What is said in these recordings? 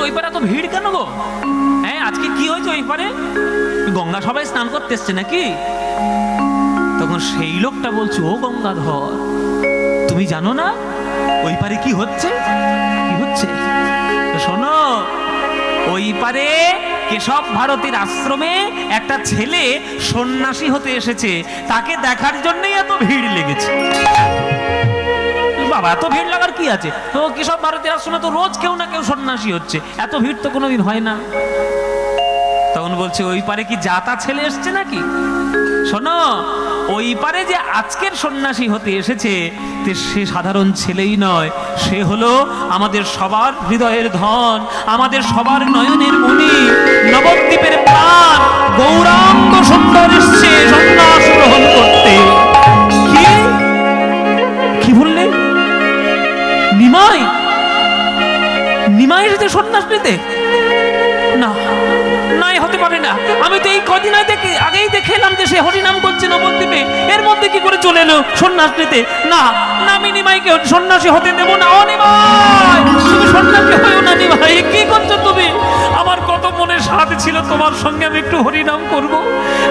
ওই পারে এত ভিড় কেন গো? হ্যাঁ, আজকে কি হয়েছে ওই পারে? গঙ্গা সবাই স্নান করতে এসছে নাকি? তখন সেই লোকটা বলছে, ও গঙ্গাধর, তুমি জানো না ওই পারে কি হচ্ছে? কি হচ্ছে শোনো, ওই পারে কেশব ভারতীর আশ্রমে একটা ছেলে সন্ন্যাসী হতে এসেছে, তাকে দেখার জন্যই এত ভিড় লেগেছে। বাবা, এত ভিড় লাগার কি আছে? তো কেশব ভারতীর আশ্রমে তো রোজ কেউ না কেউ সন্ন্যাসী হচ্ছে, এত ভিড় তো কোনোদিন হয় না। তখন বলছে, ওই পারে কি জাতা ছেলে এসছে নাকি? শোনো, ওই পারে যে আজকের সন্ন্যাসী হতে এসেছে সে সাধারণ ছেলেই নয়, সে হলো আমাদের সবার হৃদয়ের ধন, আমাদের সবার নয়নের মণি, নবদ্বীপের প্রাণ গৌরাঙ্গ সুন্দর এসছে সন্ন্যাস গ্রহণ করতে। কি বললে? নিমাই? নিমাই এসেছে সন্ন্যাস নিতে? না, নাই হতে পারে না। আমি তো এই কদিন আগেই দেখে এলাম যে সে হরিনাম করছে নবদ্বীপে, এর মধ্যে কি করে চলে এলো সন্ন্যাস নিতে? না না, আমি নিমাইকে সন্ন্যাসী হতে দেবো না। ও নিমাই, তুমি সন্ন্যাসী হয়েও না। নিমাই, কি করছো তুমি? আমার কত মনে সাথ ছিল তোমার সঙ্গে আমি একটু হরিনাম করব,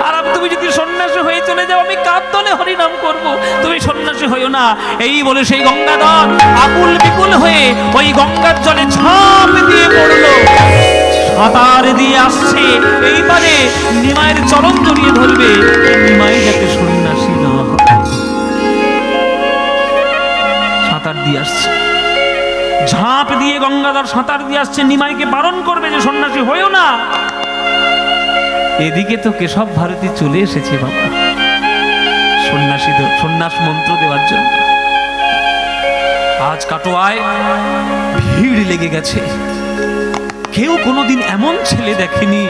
আর তুমি যদি সন্ন্যাসী হয়ে চলে যাও আমি কার দলে হরিনাম করব? তুমি সন্ন্যাসী হয়েও না। এই বলে সেই গঙ্গাধর আকুল বিকুল হয়ে ওই গঙ্গার জলে ঝাঁপ দিয়ে পড়লো, সাঁতার দিয়ে আসছে। এইবারে নিমাইয়ের চরণ জড়িয়ে ধরবে, নিমাই যাতে সন্ন্যাসী না হয়। সাঁতার দিয়ে আসছে, ঝাঁপ দিয়ে গঙ্গাধর সাঁতার দিয়ে আসছে, নিমাইকে বারণ করবে যে সন্ন্যাসী হয়েও না। এদিকে তো কেশব ভারতী চলে এসেছে বাবা সন্ন্যাস মন্ত্র দেওয়ার জন্য। আজ কাটোয়ায় ভিড় লেগে গেছে। কেউ কোনোদিন এমন ছেলে দেখেনি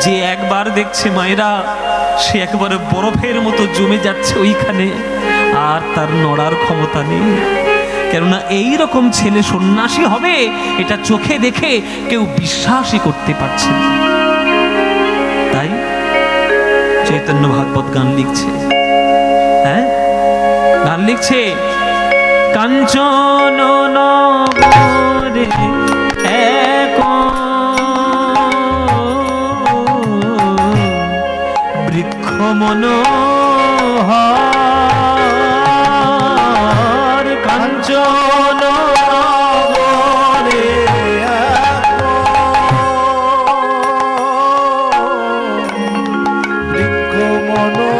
যে একবার দেখছে মায়েরা সে একেবারে বরফের মতো জমে যাচ্ছে ওইখানে, আর তার নড়ার ক্ষমতা নেই। কেননা এইরকম ছেলে সন্ন্যাসী হবে এটা চোখে দেখে কেউ বিশ্বাসই করতে পারছে না। তাই চৈতন্য ভাগবত গান লিখছে, হ্যাঁ গান লিখছে, কাঞ্চন নগরে এক বৃক্ষ মনোহর, কাঞ্চন নগরে বৃক্ষ মনোহর,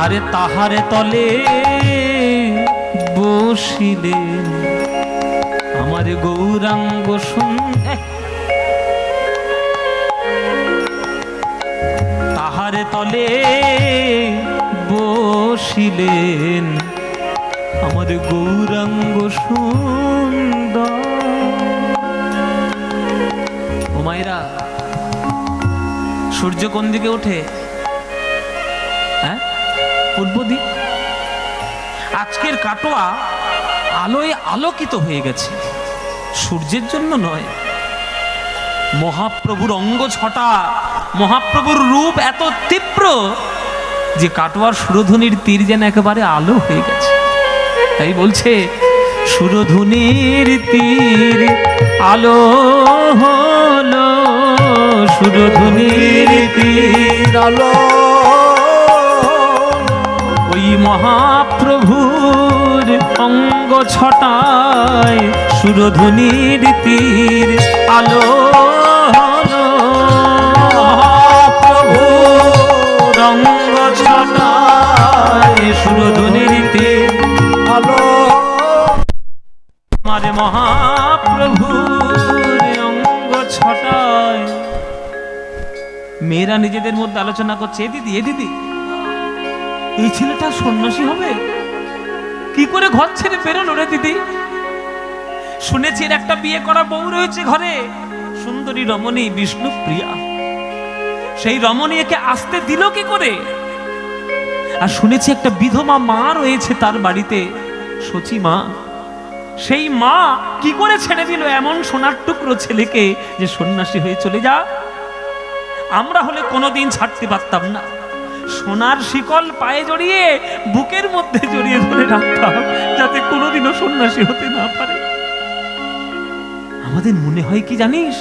আরে তাহারে তলে বসিলে আমার গৌরাঙ্গ তাহারে তলে বসিলেন আমার গৌরাঙ্গ সুন্দর। ও মায়েরা, সূর্য কোন দিকে ওঠে? হ্যাঁ, পূর্ব দিক। আজকের কাটোয়া আলোয় আলোকিত হয়ে গেছে, সূর্যের জন্য নয়। মহাপ্রভুর অঙ্গ ছটা, মহাপ্রভুর রূপ এত তীব্র যে কাটোয়ার সুরধুনির তীর যেন একেবারে আলো হয়ে গেছে। তাই বলছে, সুরধুনির তীর আলো হলো, সুরধুনির তীর আলো, ওই মহাপ্রভুর অঙ্গ ছটায় সুরধুনির তীর আলো হলো, মহাপ্রভুর অঙ্গ ছটায় সুরধুনির তীর আলো, আমার মহাপ্রভুর অঙ্গ ছটায়। মেয়েরা নিজেদের মধ্যে আলোচনা করছে, এ দিদি এ দিদি, এই ছেলেটা সন্ন্যাসী হবে? কি করে ঘর ছেড়ে বেরোলো রে দিদি? শুনেছি এর একটা বিয়ে করা বউ রয়েছে ঘরে, সুন্দরী রমণী বিষ্ণুপ্রিয়া। সেই রমণী একে আসতে দিল কি করে? আর শুনেছি একটা বিধবা মা রয়েছে তার বাড়িতে, সচী মা। সেই মা কি করে ছেড়ে দিল এমন সোনার টুকরো ছেলেকে যে সন্ন্যাসী হয়ে চলে যা? আমরা হলে কোনোদিন ছাড়তে পারতাম না। সোনার শিকল পায়ে জড়িয়ে বুকের মধ্যে জড়িয়ে ধরে রাখতাম, যাতে কোনোদিনও সন্ন্যাসী হতে না পারে। আমাদের মনে হয় কি জানিস,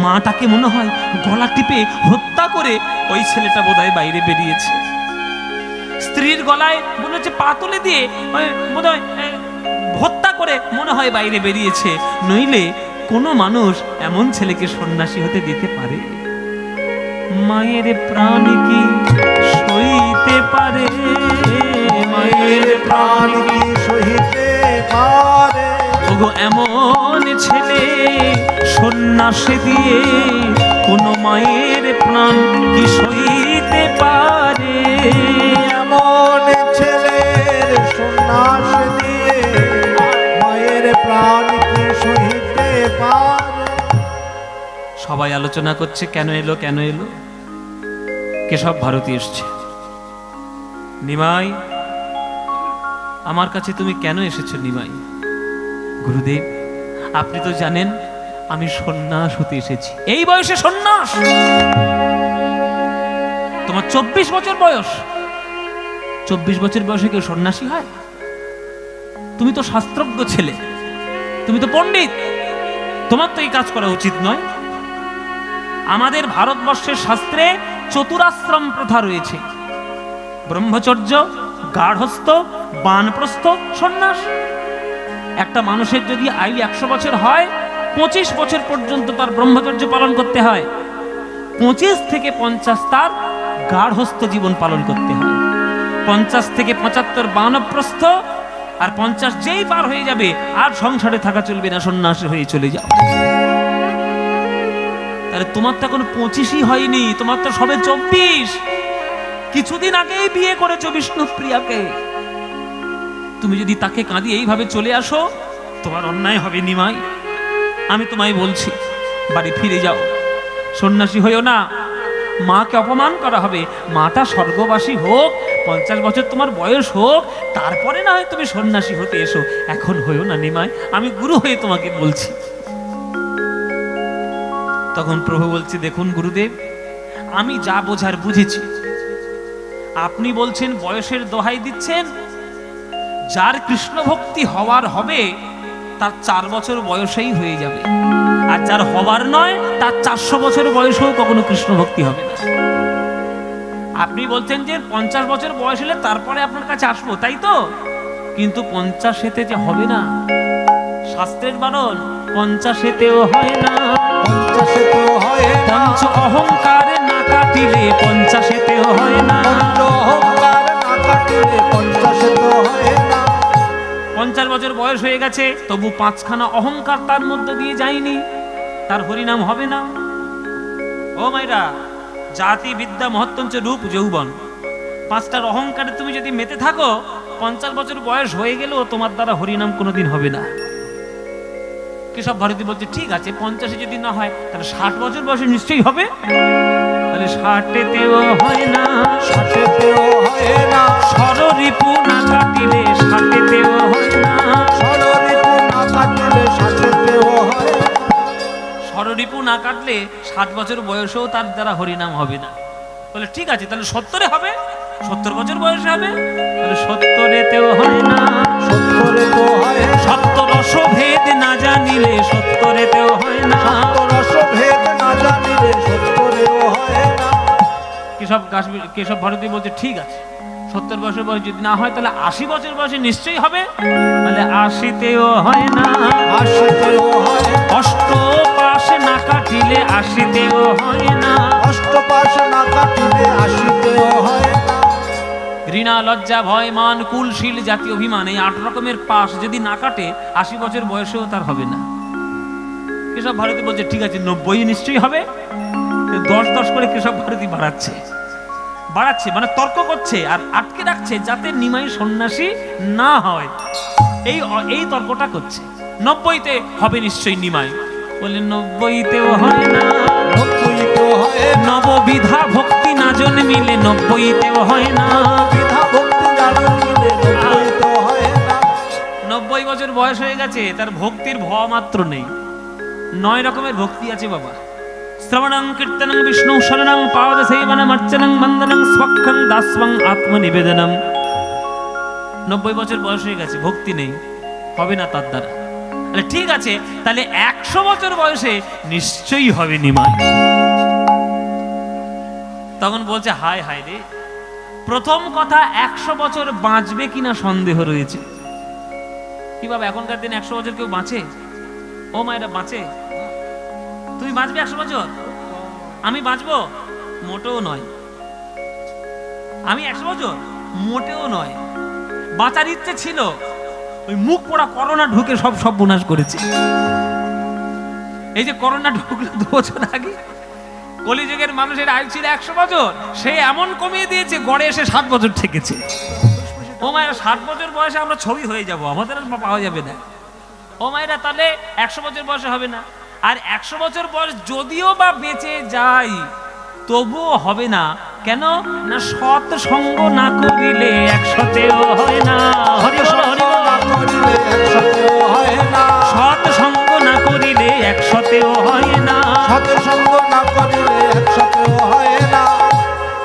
মাটাকে মনে হয় গলা টিপে হত্যা করে ওই ছেলেটা বোধহয় বাইরে বেরিয়েছে। স্ত্রীর গলায় মনে হচ্ছে পা তুলে দিয়ে বোধহয় হত্যা করে মনে হয় বাইরে বেরিয়েছে। নইলে কোনো মানুষ এমন ছেলেকে সন্ন্যাসী হতে দিতে পারে? মায়ের প্রাণ কি সইতে পারে, মায়ের প্রাণ কি সহিতে পারে। ওগো এমন ছেলে সন্ন্যাসী দিয়ে কোন মায়ের প্রাণ কি সইতে পারে? এমন ছেলের সন্ন্যাস দিয়ে মায়ের প্রাণ কি সহিতে পারে। সবাই আলোচনা করছে কেন এলো কেন এলো। কেশব ভারতী এসছে। নিমাই, আমার কাছে তুমি কেন এসেছো নিমাই? গুরুদেব, আপনি তো জানেন আমি সন্ন্যাস হতে এসেছি। এই বয়সে সন্ন্যাস? তোমার 24 বছর বয়স। 24 বছর বয়সে কেউ সন্ন্যাসী হয়? তুমি তো শাস্ত্রজ্ঞ ছেলে, তুমি তো পণ্ডিত, তোমার তো এই কাজ করা উচিত নয়। আমাদের ভারতবর্ষের শাস্ত্রে চতুরাশ্রম প্রথা রয়েছে, ব্রহ্মচর্য, গার্হস্থ, বানপ্রস্থ, সন্ন্যাস। একটা মানুষের যদি আয়ু 100 বছর হয়, 25 বছর পর্যন্ত তার ব্রহ্মচর্য পালন করতে হয়, 25 থেকে 50 তার গার্হস্থ জীবন পালন করতে হয়, 50 থেকে 75 বানপ্রস্থ, আর 50 যেই পার হয়ে যাবে আর সংসারে থাকা চলবে না, সন্ন্যাসী হয়ে চলে যাও। তাহলে তোমার তো এখন 25ই হয়নি, তোমার তো সবে 24। কিছুদিন আগেই বিয়ে করেছো বিষ্ণুপ্রিয়াকে। তুমি যদি তাকে কাঁদিয়ে এইভাবে চলে আসো, তোমার অন্যায় হবে নিমাই। আমি তোমায় বলছি, বাড়ি ফিরে যাও, সন্ন্যাসী হইও না। মাকে অপমান করা হবে। মাটা স্বর্গবাসী হোক, 50 বছর তোমার বয়স হোক, তারপরে না হয় তুমি সন্ন্যাসী হতে এসো। এখন হইও না নিমাই, আমি গুরু হয়ে তোমাকে বলছি। তখন প্রভু বলছে, দেখুন গুরুদেব, আমি যা বোঝার বুঝেছি। আপনি বলছেন, বয়সের দোহাই দিচ্ছেন। যার কৃষ্ণ ভক্তি হওয়ার হবে তার 4 বছর বয়সেই হয়ে যাবে, আর যার হবার নয় তার 400 বছর বয়সেও কখনো কৃষ্ণ ভক্তি হবে না। আপনি বলছেন যে 50 বছর বয়স হলে তারপরে আপনার কাছে আসবো, তাই তো? কিন্তু 50-এতে যে হবে না, শাস্ত্রের বারণ, 50-এতেও হয় না। 50-এতেও হয় না। পঞ্চ অহংকারে না কাটিলে 50-এতেও হয় না। পঞ্চ অহংকার না কাটিলে 50-এতেও হয় না। 50 বছর বয়স হয়ে গেছে, তবু 5খানা অহংকার তার মধ্যে দিয়ে যায়নি, তার হরিনাম হবে না। ও মাইরা, জাতি বিদ্যা মহত্তঞ্চ রূপ যৌবন, 5টার অহংকারে তুমি যদি মেতে থাকো, 50 বছর বয়স হয়ে গেলেও তোমার দ্বারা হরিনাম কোনোদিন হবে না। কেশব ভারতী বলছে, ঠিক আছে, 50-এ যদি না হয় তাহলে 60 বছর বয়সে নিশ্চয়ই হবে। তাহলে 60-এতেও হয় না। 60-এতেও হয় না। ষড়রিপু না কাটিলে 60-এতেও হয় না। ষড়রিপু না কাটিলে 60-এতেও হয় না। ষড়রিপু না কাটলে 60 বছর বয়সেও তার দ্বারা হরিনাম হবে না। বলে ঠিক আছে, তাহলে 70-এ হবে, 70 বছর বয়সে হবে। তাহলে 70-এতেও হয় না। 70-এতেও হয় না। সত্যরসভেদ না জানিলে 70-এতেও হয় না। সত্যরসভেদ না জানিলে 70-এও হয় না। কেশব ভারতী বলছে, ঠিক আছে, 70 বছর বয়স যদি না হয় তাহলে 80 বছর বয়সে নিশ্চয়ই হবে। তাহলে 80-তেও হয় না। 80-তেও হয় না। অষ্টপাশ না কাটিলে 80-তেও হয় না। অষ্টপাশ না কাটিলে 80-তেও হয় না। ঘৃণা, লজ্জা, ভয়, মান, কুলশীল, জাতীয় অভিমান, এই 8 রকমের পাশ যদি না কাটে 80 বছর বয়সেও তার হবে না। কেশব ভারতী বলছে, ঠিক আছে, 90 নিশ্চয়ই হবে। 10 করে কেশব ভারতী বাড়াচ্ছে, মানে তর্ক করছে আর আটকে রাখছে যাতে নিমাই সন্ন্যাসী না হয়। এই তর্কটা করছে। 90-তে হবে নিশ্চয়ই নিমাই। বলে 90-তেও হয় না। 90-তেও হয় না। নববিধা ভক্তি না জন্মিলে 90-তেও হয় না। বিধা ভক্তি না জন্মিলে 90-তেও হয় না। 90 বছর বয়স হয়ে গেছে, তার ভক্তির ভাব মাত্র নেই। 9 রকমের ভক্তি আছে বাবা। শ্রবণং কীর্তনং বিষ্ণু শরণং পাদ সেবনম অর্চনং বন্দনং স্বক্ষং দাস্বং আত্মনিবেদনম। 90 বছর বয়স হয়ে গেছে, ভক্তি নেই। হবে না তার দ্বারা। ঠিক আছে, তাহলে 100 বছর বয়সে নিশ্চয়ই হবে নিমাই। তখন বলছে হায় হায় রে, প্রথম কথা 100 বছর বাঁচবে কিনা সন্দেহ রয়েছে। কি বাবা, এখনকার দিনে 100 বছর কেউ বাঁচে? ও মায়েরা বাঁচে? তুমি বাঁচবে 100 বছর? আমি বাঁচবো? মোটেও নয়। আমি 100 বছর? মোটেও নয়। বাঁচার ইচ্ছে ছিল, ওই মুখ পোড়া করোনা ঢুকে সব সর্বনাশ করেছে। এই যে করোনা ঢুকলো 2 বছর আগে, কলিযুগের মানুষের আয়ু ছিল 100 বছর, সে এমন কমিয়ে দিয়েছে, গড়ে এসে 60 বছর ঠেকেছে। ও মায়েরা, 60 বছর বয়সে আমরা ছবি হয়ে যাব, আমাদের আর পাওয়া যাবে না। ও মায়েরা, তাহলে 100 বছর বয়সে হবে না। আর 100 বছর বয়স যদিও বা বেঁচে যাই, তবুও হবে না। কেন না? সৎ সঙ্গ না করিলে 100তেও হয় না। হরি বল, হরি বল। সৎ সঙ্গ না করিলে 100তেও হয় না। সৎ সঙ্গ না করিলে 100তেও হয় না।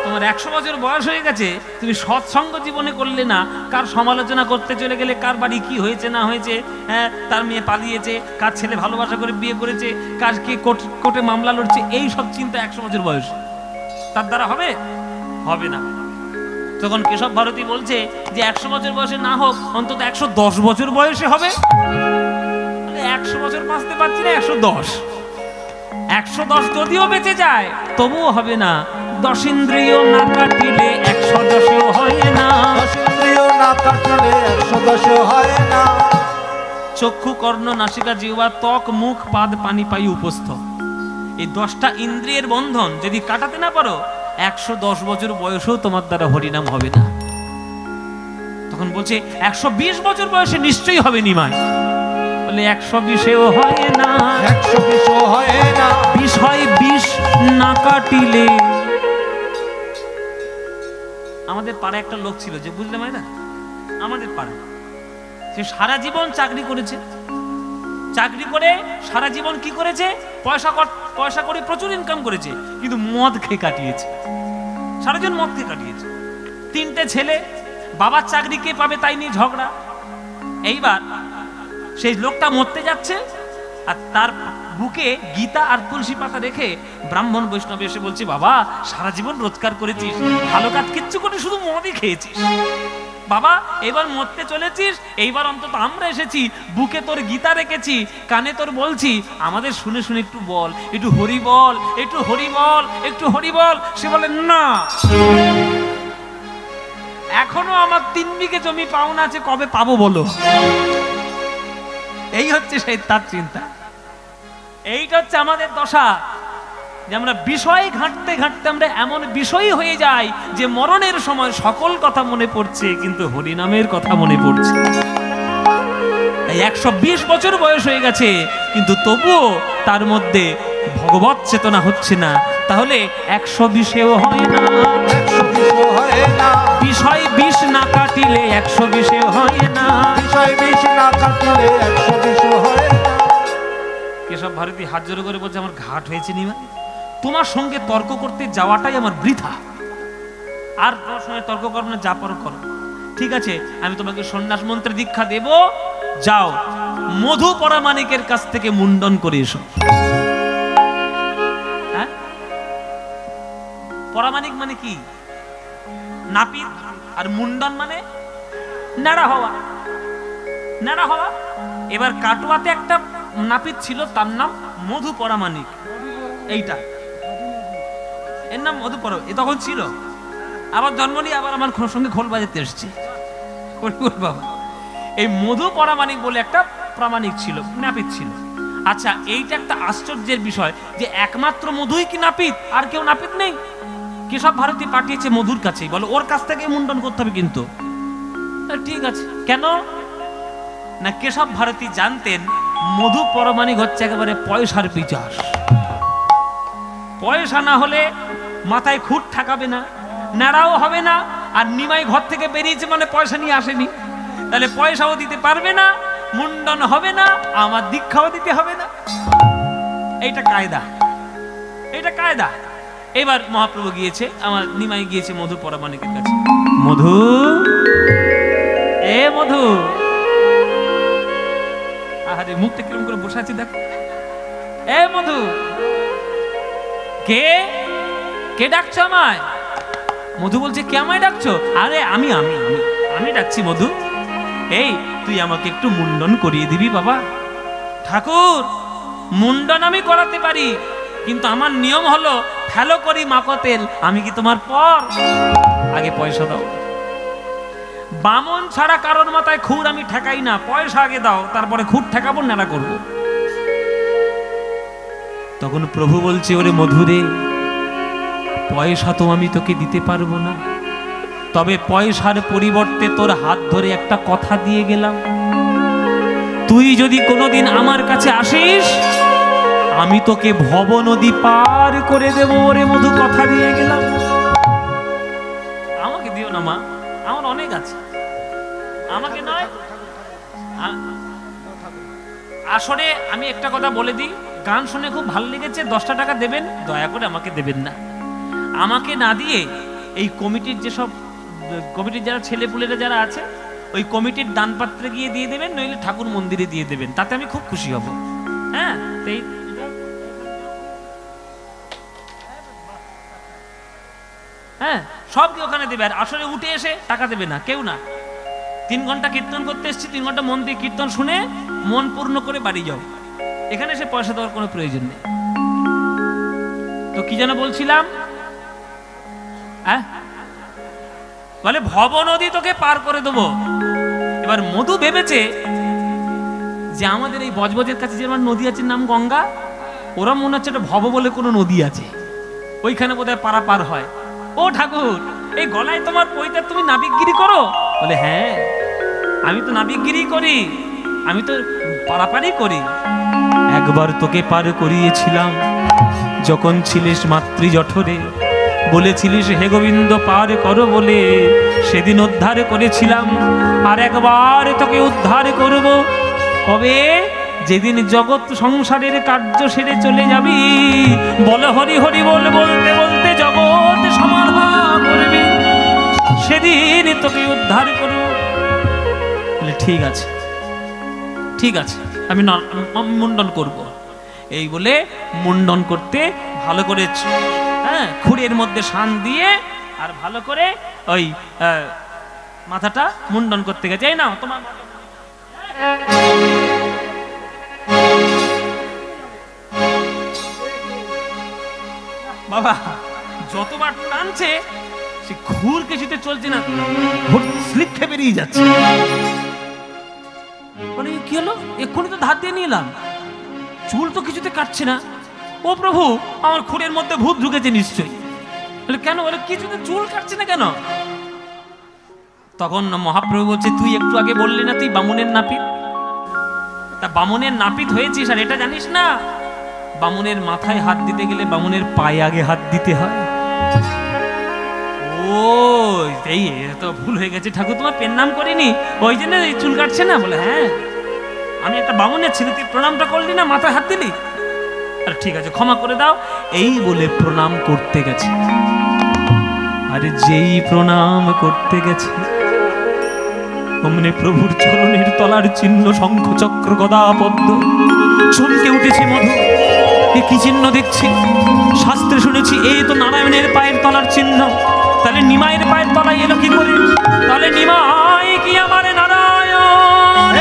তোমার 100 বছর বয়স হয়ে গেছে, তুমি সৎসঙ্গ জীবনে করলে না, কার সমালোচনা করতে চলে গেলে, কার বাড়ি কি হয়েছে না হয়েছে, হ্যাঁ, তার মেয়ে পালিয়েছে, কার ছেলে ভালোবাসা করে বিয়ে করেছে, কার কে কোর্টে মামলা লড়ছে, এই সব চিন্তা 100 বছর বয়স, তার দ্বারা হবে? হবে না। তখন কেশব ভারতী বলছে যে 100 বছর বয়সে না হোক, অন্তত 110 বছর বয়সে হবে। 100 বছর বাঁচতে পারছি না, 110 যদিও বেঁচে যায় তবুও হবে না। 10 ইন্দ্রিয় না কাটিলে 110 হয় না। 10 ইন্দ্রিয় না কাটিলে 110 হয় না। চক্ষু, কর্ণ, নাসিকা, জিহ্বা, ত্বক, মুখ, পাদ, পানি, পায়ু, উপস্থ, এই 10টা ইন্দ্রিয়ের বন্ধন যদি কাটাতে না পারো, 110 বছর বয়সেও তোমার দ্বারা হরিনাম হবে না। তখন বলছে 120 বছর বয়সে নিশ্চয়ই হবে নিমাই। বলে 120এও হয় না। 120ও হয় না। বিষয় বিষ না কাটিলে। আমাদের পাড়ায় একটা লোক ছিল, যে বুঝলে না, আমাদের পাড়ায় সে সারা জীবন চাকরি করেছে। চাকরি করে সারা জীবন কি করেছে? পয়সা করে প্রচুর ইনকাম করেছে, কিন্তু মদ খেয়ে কাটিয়েছে। সারা জীবন মদ খেয়ে কাটিয়েছে। 3টে ছেলে, বাবার চাকরি কে পাবে তাই নিয়ে ঝগড়া। এইবার সেই লোকটা মরতে যাচ্ছে, আর তার বুকে গীতা আর তুলসী পাতা রেখে ব্রাহ্মণ বৈষ্ণব এসে বলছে, বাবা সারা জীবন রোজগার করেছিস, ভালো কাজ কিচ্ছু করে শুধু মদই খেয়েছিস, বাবা এবার মরতে চলেছিস, এইবার অন্তত আমরা এসেছি, বুকে তোর গীতা রেখেছি, কানে তোর বলছি, আমাদের শুনে শুনে একটু বল, একটু হরি বল, একটু হরি বল, একটু হরি বল। সে বলে না, এখনো আমার 3 বিঘে জমি পাওনা আছে, কবে পাবো বলো। এই হচ্ছে সেই তার চিন্তা। এইটা হচ্ছে আমাদের দশা, যে আমরা বিষয় ঘাঁটতে ঘাঁটতে আমরা এমন বিষয়ই হয়ে যাই যে মরণের সময় সকল কথা মনে পড়ছে, কিন্তু হরিনামের কথা মনে পড়ছে। 120 বছর বয়স হয়ে গেছে, কিন্তু তবুও তার মধ্যে ভগবত চেতনা হচ্ছে না। তাহলে 120এও হয় না। 120ও হয় না। বিষয় বিষ না কাটিলে 120এও হয় না। বিষয় বিষ না কাটিলে 120ও হয় না। কেশব ভারতী হাত জোড়ো করে বলছে, আমার ঘাট হয়েছে নিমা, তোমার সঙ্গে তর্ক করতে যাওয়াটাই আমার বৃথা। আর তোমার সঙ্গে তর্ক করবো না, যা পারো করো। ঠিক আছে, আমি তোমাকে সন্ন্যাস মন্ত্রে দীক্ষা দেব, যাও মধু পরামানিকের কাছ থেকে মুন্ডন করে এসো। হ্যাঁ, পরামানিক মানে কি? নাপিত। আর মুন্ডন মানে নেড়া হওয়া। নেড়া হওয়া। এবার কাটোয়াতে একটা নাপিত ছিল, তার নাম মধু পরামানিক। এইটা এর নাম মধু পরা, এ তখন ছিল। আবার জন্ম নিয়ে আবার আমার সঙ্গে খোল বাজাতে এসছে। বাবা, এই মধু পরামানিক বলে একটা প্রামাণিক ছিল, নাপিত ছিল। আচ্ছা, এইটা একটা আশ্চর্যের বিষয় যে একমাত্র মধুই কি নাপিত, আর কেউ নাপিত নেই? কেশব ভারতী পাঠিয়েছে মধুর কাছেই, বলে ওর কাছ থেকে মুন্ডন করতে হবে। কিন্তু ঠিক আছে, কেন না কেশব ভারতী জানতেন মধু পরামানিক হচ্ছে একেবারে পয়সার পিচাস। পয়সা না হলে মাথায় খুঁট ঠাকাবে না, নাড়াও হবে না। আর নিমাই ঘর থেকে বেরিয়েছে মানে পয়সা নিয়ে আসেনি, তাহলে পয়সাও দিতে পারবে না, মুন্ডন হবে না, আমার দীক্ষাও দিতে হবে না। এইটা কায়দা, এইটা কায়দা। এবার মহাপ্রভু গিয়েছে, আমার নিমাই গিয়েছে মধু পরামানিকের কাছে। মধু, এ মধু, আরে মুখটা কিরম করে বসে আছে দেখো। এ মধু, কে কে ডাকছো আমায়? মধু বলছে কে আমায় ডাকছো? আরে আমি আমি আমি আমি ডাকছি মধু। এই তুই আমাকে একটু মুন্ডন করিয়ে দিবি বাবা। ঠাকুর, মুন্ডন আমি করাতে পারি, কিন্তু আমার নিয়ম হলো ফেলো করি মাখো তেল। আমি কি তোমার পর? আগে পয়সা দাও। বামন ছাড়া কারোর মাথায় খুর আমি ঠেকাই না, পয়সা আগে দাও, তারপরে খুর ঠেকাবো, নেড়া করব। তখন প্রভু বলছে, ওরে মধুরে, পয়সা তো আমি তোকে দিতে পারবো না, তবে পয়সার পরিবর্তে তোর হাত ধরে একটা কথা দিয়ে গেলাম। তুই যদি কোনোদিন আমার কাছে আসিস, আমি তোকে ভব নদী পার করে দেব। ওরে মধু, কথা দিয়ে গেলাম। আমাকে দিও না মা, আমার অনেক আছে, আমাকে নয়। আসলে আমি একটা কথা বলে দিই, গান শুনে খুব ভালো লেগেছে, 10টা টাকা দেবেন, দয়া করে আমাকে দেবেন না। আমাকে না দিয়ে এই কমিটির যেসব কমিটির যারা ছেলেপুলেরা যারা আছে, ওই কমিটির দান পাত্রে গিয়ে দিয়ে দেবেন, নইলে ঠাকুর মন্দিরে দিয়ে দেবেন, তাতে আমি খুব খুশি হব। হ্যাঁ, হ্যাঁ, সবকে ওখানে দেবে। আর আসলে উঠে এসে টাকা দেবে না কেউ না। 3 ঘন্টা কীর্তন করতে এসেছি, 3 ঘন্টা মন দিয়ে কীর্তন শুনে মন পূর্ণ করে বাড়ি যাও। এখানে এসে পয়সা দেওয়ার কোনো প্রয়োজন নেই। তো কি যেন বলছিলাম? হ্যাঁ, বলে ভব নদী তোকে পার করে দেবো। এবার মধু ভেবেছে যে আমাদের এই বজবজের কাছে যে নদী আছে, নাম গঙ্গা, ওরা মনে হচ্ছে একটা ভব বলে কোনো নদী আছে, ওইখানে বোধহয় পারাপার হয়। ও ঠাকুর, এই গলায় তোমার পৈতে তুমি নাবিকগিরি করো? বলে হ্যাঁ, আমি তো নাবিকগিরি করি, আমি তো পারাপারই করি। একবার তোকে পার করিয়েছিলাম যখন ছিলিস মাতৃ জঠরে, বলেছিলিস হে গোবিন্দ পার করো বলে, সেদিন উদ্ধার করেছিলাম। আর একবার তোকে উদ্ধার করব, কবে? যেদিন জগৎ সংসারের কার্য সেরে চলে যাবি, বল হরি হরি বল, বলতে বলতে জগৎ সমাধান করবি, সেদিন তোকে উদ্ধার করব। বলে ঠিক আছে, ঠিক আছে, আমি মুন্ডন করব। এই বলে মুন্ডন করতে ভালো করে, হ্যাঁ, খুঁড়ের মধ্যে শান দিয়ে আর ভালো করে ওই মাথাটা মুন্ডন করতে গেছে। এই নাও তোমার বাবা। যতবার টানছে সে খুর কিছুতে চলছে না, স্লিপ খেয়ে বেরিয়ে যাচ্ছে। মানে কি হলো? এক্ষুনি তো ধার দিয়ে নিলাম, চুল তো কিছুতে কাটছে না। ও প্রভু, আমার খুঁড়ের মধ্যে ভূত ঢুকেছে নিশ্চয়ই। বলে কেন? বলে কিছুতে চুল কাটছে না কেন? তখন মহাপ্রভু বলছে, তুই একটু আগে বললি না তুই বামুনের নাপিত? তা বামুনের নাপিত হয়েছিস আর এটা জানিস না? বামুনের মাথায় হাত দিতে গেলে বামুনের পায়ে আগে হাত দিতে হয়। ও এই তো ভুল হয়ে গেছে ঠাকুর, তোমার পেন নাম করিনি, ওই জন্য চুল কাটছে না। বলে হ্যাঁ, আমি একটা বামুনের ছেলে, তুই প্রণামটা করলি না, মাথায় হাত দিলি। আরে ঠিক আছে, ক্ষমা করে দাও। এই বলে প্রণাম করতে গেছে। আরে যেই প্রণাম করতে গেছে, অমনি প্রভুর চরণের তলার চিহ্ন, শঙ্খ চক্র গদা পদ্ম, চমকে উঠেছে মধু। এ কি চিহ্ন দেখছি? শাস্ত্রে শুনেছি এ তো নারায়ণের পায়ের তলার চিহ্ন, তাহলে নিমাইয়ের পায়ের তলায় এলো কি করে? তাহলে নিমাই কি আমার নারায়ণ?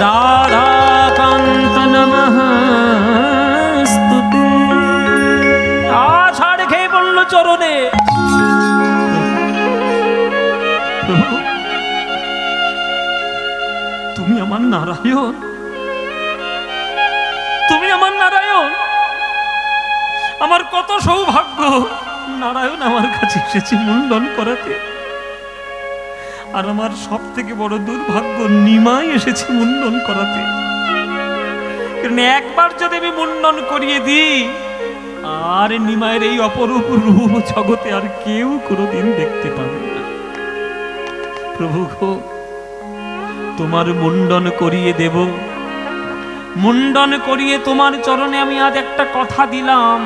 রাধাকান্ত নমস্তুতে। আষাঢ় খেয়ে পড়লো চরণে। তুমি আমার নারায়ণ, তুমি আমার নারায়ণ। আমার কত সৌভাগ্য, নারায়ণ আমার কাছে এসেছে মুন্ডন করাতে। আর আমার সব থেকে বড় দুর্ভাগ্য, নিমাই এসেছে মুন্ডন করাতে। কারণ একবার যদি আমি মুন্ডন করিয়ে দিই, আর নিমায়ের এই অপরূপ রূপ জগতে আর কেউ কোনোদিন দেখতে পাবে না। প্রভু গো, তোমার মুন্ডন করিয়ে দেব, মুন্ডন করিয়ে তোমার চরণে আমি আজ একটা কথা দিলাম,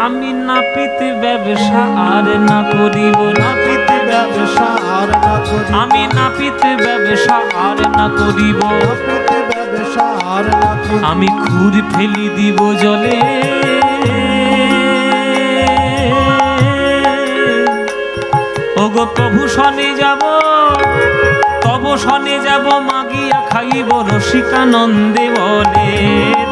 আমি নাপিত ব্যবসা আর না করিব, নাপিত ব্যবসা আর না করিব, আমি নাপিত ব্যবসা আর না করিব, নাপিত ব্যবসা আর না করিব, আমি খুর ফেলি দিব জলে, ওগো প্রভু শনে যাব, তব শনে যাব, মাগিয়া খাইব রসিকানন্দে বলে,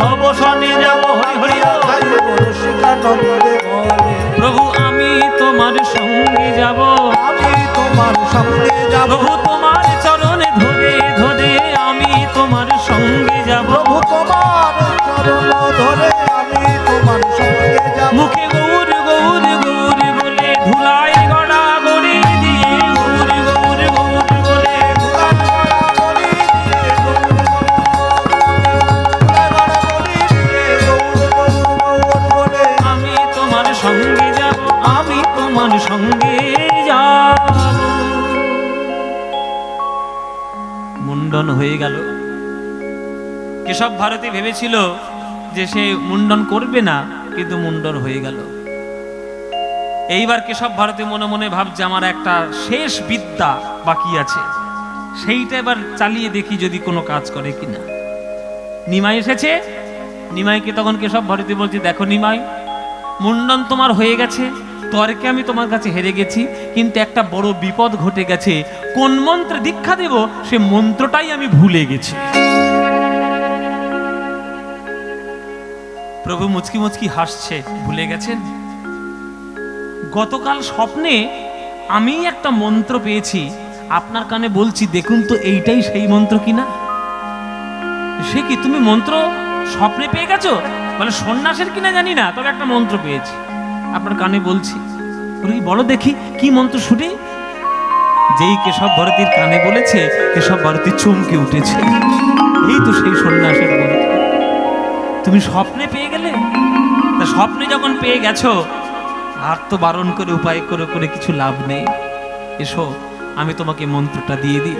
তব শনে যাব, হরি হরি বল। খাইব রসিকানন্দে বলে, প্রভু আমি তোমার সঙ্গে যাব, আমি তোমার সঙ্গে যাব, প্রভু তোমার চরণে ধরে ধরে আমি তোমার সঙ্গে যাব, প্রভু তোমার চরণ ধরে আমি তোমার সঙ্গে যাব, মুখে গৌর গৌর গৌর বলে ধুলায় গড়া গড়ি দিয়ে, গৌর গৌর গৌর বলে আমি তোমার সঙ্গে যাব, আমি তোমার সঙ্গে যাব। মুন্ডন হয়ে গেল। কেশব ভারতী ভেবেছিল যে সে মুন্ডন করবে না, কিন্তু মুন্ডন হয়ে গেল। এইবার কেশব ভারতী মনে মনে ভাবছে আমার একটা শেষ বিদ্যা বাকি আছে, সেইটা এবার চালিয়ে দেখি যদি কোনো কাজ করে কিনা। নিমাই এসেছে, নিমাইকে তখন কেশব ভারতী বলছে, দেখো নিমাই, মুন্ডন তোমার হয়ে গেছে, তর্কে আমি তোমার কাছে হেরে গেছি, কিন্তু একটা বড় বিপদ ঘটে গেছে। কোন মন্ত্রে দীক্ষা দেব সে মন্ত্রটাই আমি ভুলে গেছি। প্রভু মুচকি মুচকি হাসছে, ভুলে গেছেন? গতকাল স্বপ্নে আমি একটা মন্ত্র পেয়েছি, আপনার কানে বলছি, দেখুন তো এইটাই সেই মন্ত্র কিনা। সে কি, তুমি মন্ত্র স্বপ্নে পেয়ে গেছো? বলে সন্ন্যাসের কিনা জানি না, তবে একটা মন্ত্র পেয়েছি, আপনার কানে বলছি। বলো দেখি কি মন্ত্র শুনি। যেই কেশব ভারতীর কানে বলেছে, কেশব ভারতী চমকে উঠেছে, এই তো সেই সন্ন্যাসের মন্ত্র। তুমি স্বপ্নে পেয়ে গেলে? তা স্বপ্নে যখন পেয়ে গেছো, আর তো বারণ করে উপায় করে করে কিছু লাভ নেই, এসো আমি তোমাকে মন্ত্রটা দিয়ে দিই।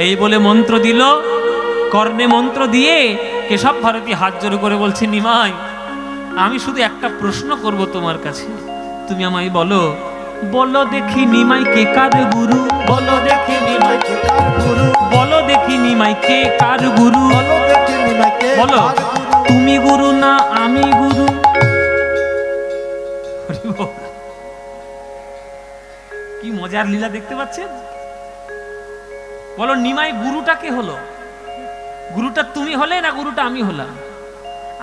এই বলে মন্ত্র দিল, কর্ণে মন্ত্র দিয়ে কেশব ভারতী হাত জোড় করে বলছে, নিমাই আমি শুধু একটা প্রশ্ন করব তোমার কাছে, তুমি আমায় বলো। বলো দেখি নিমাই কে কার গুরু, বলো দেখি নিমাই কে কার গুরু, বলো দেখি নিমাই কে কার গুরু, বলো দেখি নিমাই কে বলো কার গুরু, তুমি গুরু না আমি গুরু। কি মজার লীলা দেখতে পাচ্ছেন। বলো নিমাই গুরুটা কে হলো? গুরুটা তুমি হলে না গুরুটা আমি হলাম?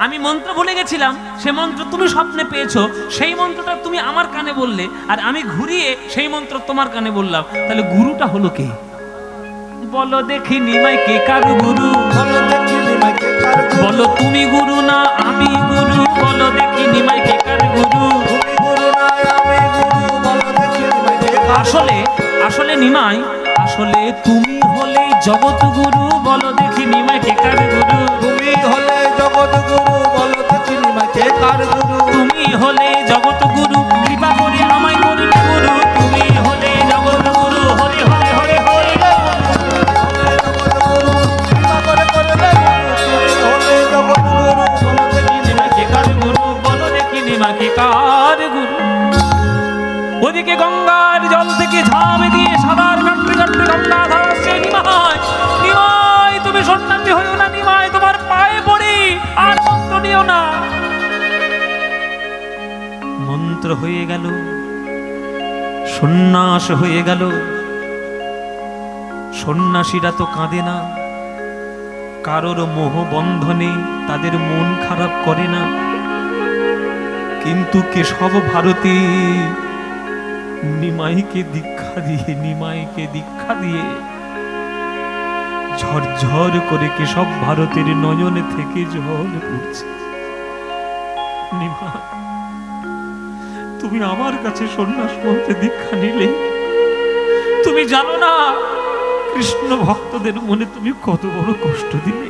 আমি মন্ত্র ভুলে গেছিলাম, সে মন্ত্র তুমি স্বপ্নে পেয়েছো, সেই মন্ত্রটা তুমি আমার কানে বললে, আর আমি ঘুরিয়ে সেই মন্ত্র তোমার কানে বললাম, তাহলে গুরুটা হলো কে? বলো দেখি নিমাই কে কার গুরু, বলো দেখি নিমাই কে কার গুরু, বলো তুমি গুরু না আমি গুরু, বলো দেখি নিমাই কে কার গুরু। তুমি গুরু না আমি গুরু, বলো দেখি নিমাই কে কার গুরু। আসলে আসলে নিমাই, আসলে তুমি হলে জগৎ গুরু, বলো দেখি নিমাই কে কার গুরু। তুমি হলে জগৎ গুরু, বলো দেখি নিমাই কে কার গুরু। তুমি হলে জগৎ গুরু, কৃপা করে আমায় করবে গুরু, তুমি হলে জগৎ গুরু, হরে হরে হরে হরে। কৃপা করে করবে গুরু, তুমি হলে জগৎ গুরু, বলো দেখি নিমাই কে কার গুরু, বলো দেখি নিমাই কে কার গুরু। ওদিকে গঙ্গার জল থেকে ঝাঁপ দিয়ে সাদার কাটতে কাটতে গঙ্গা ধার আসছে। নিমাই, নিমাই তুমি সন্ন্যাসী হইও না, নিমাই তোমার পায়ে পড়ি, আর মন্ত্র নিও না। মন্ত্র হয়ে গেল, সন্ন্যাস হয়ে গেল। সন্ন্যাসীরা তো কাঁদে না, কারোর মোহ বন্ধনে তাদের মন খারাপ করে না, কিন্তু কেশব ভারতী নিমাইকে দীক্ষা দিয়ে, নিমাইকে দীক্ষা দিয়ে ঝরঝর করে কেশব ভারতের নয়নে থেকে জল পড়ছে। নিমাই তুমি আমার কাছে সন্ন্যাস মন্ত্রে দীক্ষা নিলে, তুমি জানো না কৃষ্ণ ভক্তদের মনে তুমি কত বড় কষ্ট দিলে,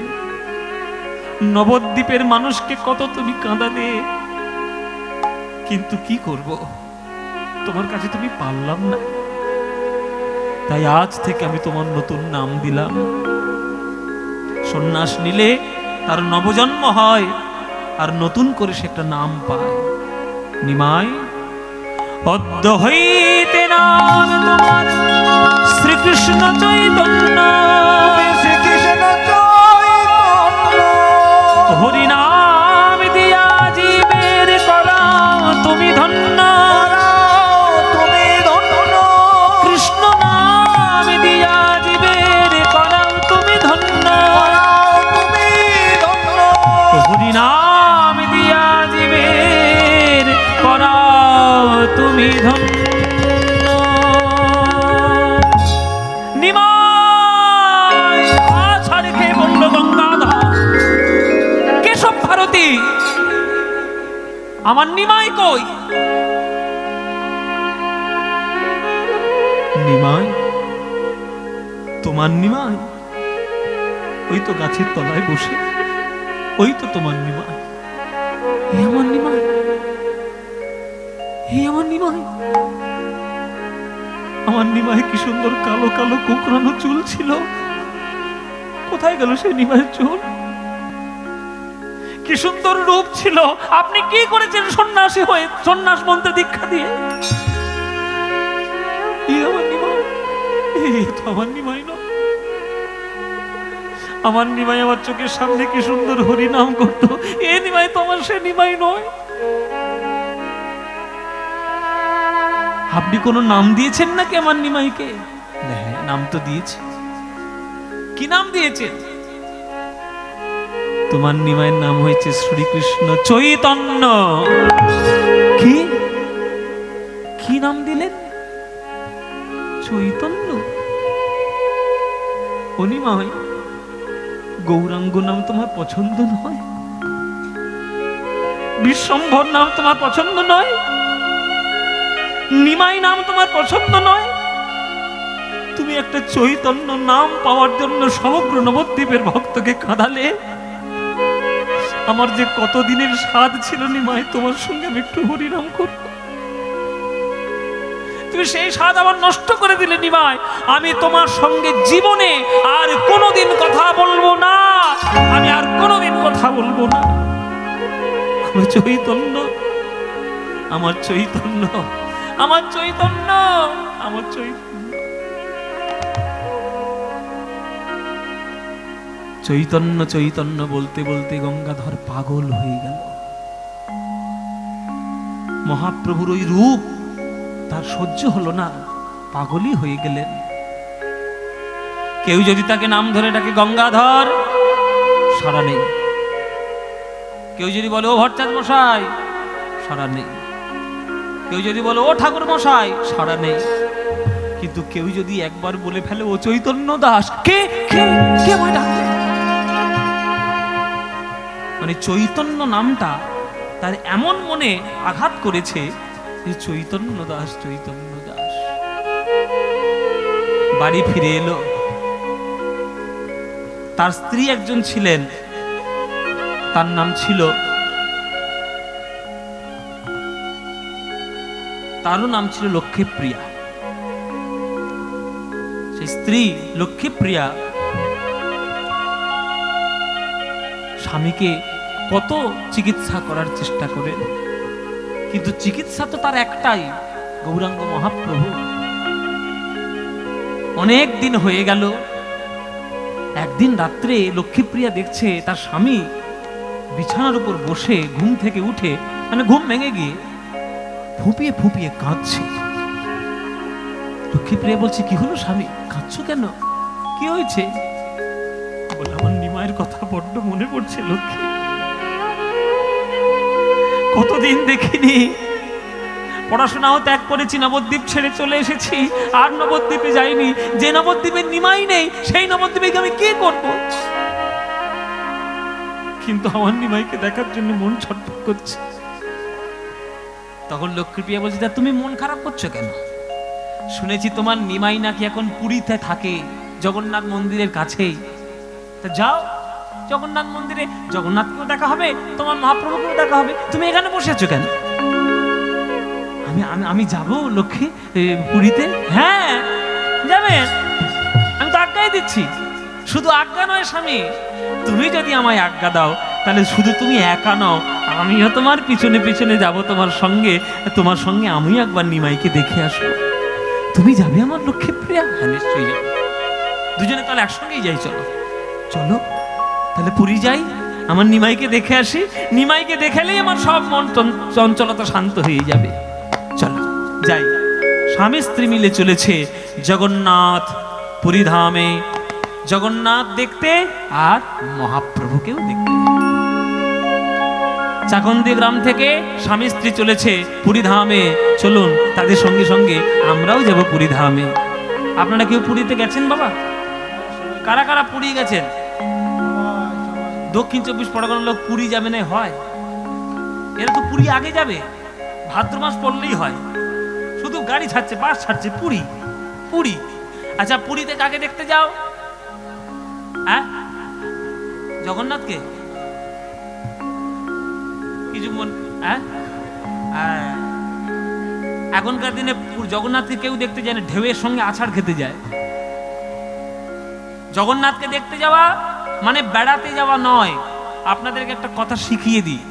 নবদ্বীপের মানুষকে কত তুমি কাঁদালে, কিন্তু কি করব, তোমার কাছে তুমি পারলাম না। তাই আজ থেকে আমি তোমার নতুন নাম দিলাম। সন্ন্যাস নিলে তার নবজন্ম হয় আর নতুন করে সে একটা নাম পায়। নিমাই, অদ্য হইতে নাম তোমার শ্রীকৃষ্ণ চৈতন্য, শ্রীকৃষ্ণ চৈতন্য, হরিনাম দিয়া জীবের করাও তুমি ধন্য, তুমি ধন্য, কৃষ্ণ নাম দিয়া জীবের করাও তুমি ধন্য, তুমি ধন্য, হরিনাম দিয়া জীবের করাও তুমি ধন্য। নিমাই আশা রেখে বলল গঙ্গাধর, কেশব ভারতী, আমার নিমাই কই? নিমাই, তোমার নিমাই? ওই তো গাছের তলায় বসে, ওই তো তোমার নিমাই। হে আমার নিমাই, হে আমার নিমাই। আমার নিমাই কি সুন্দর কালো কালো কুকরানো চুল ছিল, কোথায় গেল সেই নিমাইয়ের চুল? কি সুন্দর রূপ ছিল। আপনি কি করেছেন সন্ন্যাসী হয়ে, সন্ন্যাস মন্ত্রে দীক্ষা দিয়ে? আমার নিমাই, তো আমার নিমাই নয়। আমার নিমাই আমার চোখের সামনে কি সুন্দর হরি নাম করতো, এ নিমাই তো আমার সে নিমাই নয়। আপনি কোনো নাম দিয়েছেন নাকি আমার নিমাইকে? হ্যাঁ, নাম তো দিয়েছি। কি নাম দিয়েছেন? তোমার নিমাইয়ের নাম হয়েছে শ্রীকৃষ্ণ চৈতন্য। কি কি নাম দিলেন? চৈতন্য। ও নিমাই, গৌরাঙ্গ নাম তোমার পছন্দ নয়? বিশ্বম্ভর নাম তোমার পছন্দ নয়? নিমাই নাম তোমার পছন্দ নয়? তুমি একটা চৈতন্য নাম পাওয়ার জন্য সমগ্র নবদ্বীপের ভক্তকে কাঁদালে। আমার যে কতদিনের স্বাদ ছিল নিমাই, তোমার সঙ্গে আমি একটু হরিনাম করব। তুমি সেই স্বাদ আবার নষ্ট করে দিলে নিমাই। আমি তোমার সঙ্গে জীবনে আর কোনোদিন কথা বলবো না, আমি আর কোনোদিন কথা বলবো না। আমার চৈতন্য, আমার চৈতন্য, আমার চৈতন্য, আমার চৈতন্য। চৈতন্য চৈতন্য বলতে বলতে গঙ্গাধর পাগল হয়ে গেল। মহাপ্রভুর ওই রূপ তার সহ্য হলো না, পাগলই হয়ে গেলেন। কেউ যদি তাকে নাম ধরে ডাকে গঙ্গাধর, সাড়া নেই। কেউ যদি বলে ও ভট্টাচার্য মশাই, সাড়া নেই। কেউ যদি বলে ও ঠাকুর মশাই, সাড়া নেই। কিন্তু কেউ যদি একবার বলে ফেলে ও চৈতন্য দাস, কে কে কে আমায় ডাকবে? মানে চৈতন্য নামটা তার এমন মনে আঘাত করেছে যে চৈতন্য দাস, চৈতন্য দাস। বাড়ি ফিরে এলো। তার স্ত্রী একজন ছিলেন, তার নাম ছিল, তারও নাম ছিল লক্ষ্মীপ্রিয়া। সেই স্ত্রী লক্ষ্মীপ্রিয়া স্বামীকে কত চিকিৎসা করার চেষ্টা করেন, কিন্তু চিকিৎসা তো তার একটাই, গৌরাঙ্গ মহাপ্রভু। অনেক দিন হয়ে গেল। একদিন রাত্রে লক্ষ্মীপ্রিয়া দেখছে তার স্বামী বিছানার উপর বসে ঘুম থেকে উঠে, মানে ঘুম ভেঙে গিয়ে ফুপিয়ে ফুপিয়ে কাঁদছে। লক্ষ্মীপ্রিয়া বলছে, কি হলো স্বামী, কাঁদছো কেন, কি হয়েছে? বলে, আমার নিমাইয়ের কথা বড্ড মনে পড়ছে লক্ষ্মী। কতদিন দেখিনি, পড়াশোনাও ত্যাগ করেছি, নবদ্বীপ ছেড়ে চলে এসেছি, আর নবদ্বীপে যাইনি। যে নবদ্বীপের নিমাই নেই, সেই নবদ্বীপে আমি কি করব? কিন্তু আমার নিমাইকে দেখার জন্য মন ছটফট করছে। তখন লক্ষ্মীপ্রিয়া বলছে, তুমি মন খারাপ করছো কেন? শুনেছি তোমার নিমাই নাকি এখন পুরীতে থাকে, জগন্নাথ মন্দিরের কাছেই। তা যাও জগন্নাথ মন্দিরে, জগন্নাথকেও দেখা হবে, তোমার মহাপ্রভুকেও দেখা হবে। তুমি এখানে বসে আছো কেন? আমি যাব লক্ষ্মী পুরীতে। হ্যাঁ যাবে, আমি তো আজ্ঞাই দিচ্ছি। শুধু আজ্ঞা নয় স্বামী, তুমি যদি আমায় আজ্ঞা দাও তাহলে শুধু তুমি একা নও, আমিও তোমার পিছনে পিছনে যাব তোমার সঙ্গে আমিও একবার নিমাইকে দেখে আসবো। তুমি যাবে আমার লক্ষ্মী প্রিয়া? হ্যাঁ, নিশ্চয়ই যাবে। দুজনে তাহলে একসঙ্গেই যাই, চলো চলো তাহলে পুরী যাই, আমার নিমাইকে দেখে আসি। নিমাইকে দেখালেই আমার সব মন চঞ্চলতা শান্ত হয়ে যাবে। চলো যাই। স্বামী স্ত্রী মিলে চলেছে জগন্নাথ পুরী ধামে, জগন্নাথ দেখতে আর মহাপ্রভুকেও দেখতে। চাকন্দি গ্রাম থেকে স্বামী স্ত্রী চলেছে পুরী ধামে। চলুন তাদের সঙ্গে সঙ্গে আমরাও যাব পুরী ধামে। আপনারা কেউ পুরীতে গেছেন বাবা? কারা কারা পুরী গেছেন? দক্ষিণ 24 পরগনার লোক পুরী যাবে না হয়? এরা তো পুরী আগে যাবে, ভাদ্র মাস পড়লেই হয়। শুধু গাড়ি ছাড়ছে, বাস ছাড়ছে, পুরী পুরী। আচ্ছা, পুরীতে কাকে দেখতে যাও? হ্যাঁ, জগন্নাথকে? কিছু মন হ্যাঁ, এখনকার দিনে জগন্নাথকে কেউ দেখতে যায় না, ঢেউয়ের সঙ্গে আছাড় খেতে যায়। জগন্নাথকে দেখতে যাওয়া মানে বেড়াতে যাওয়া নয়। আপনাদেরকে একটা কথা শিখিয়ে দিই,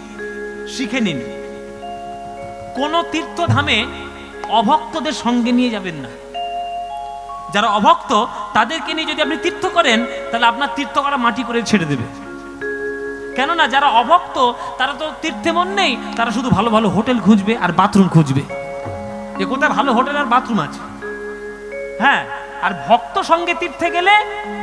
শিখে নিন। কোন তীর্থধামে অভক্তদের সঙ্গে নিয়ে যাবেন না। যারা অভক্ত তাদেরকে নিয়ে যদি আপনি তীর্থ করেন তাহলে আপনার তীর্থ করা মাটি করে ছেড়ে দেবে। কেননা যারা অভক্ত তারা তো তীর্থে মন নেই, তারা শুধু ভালো ভালো হোটেল খুঁজবে আর বাথরুম খুঁজবে, যে কোথায় ভালো হোটেল আর বাথরুম আছে। হ্যাঁ, আর ভক্ত সঙ্গে তীর্থে গেলে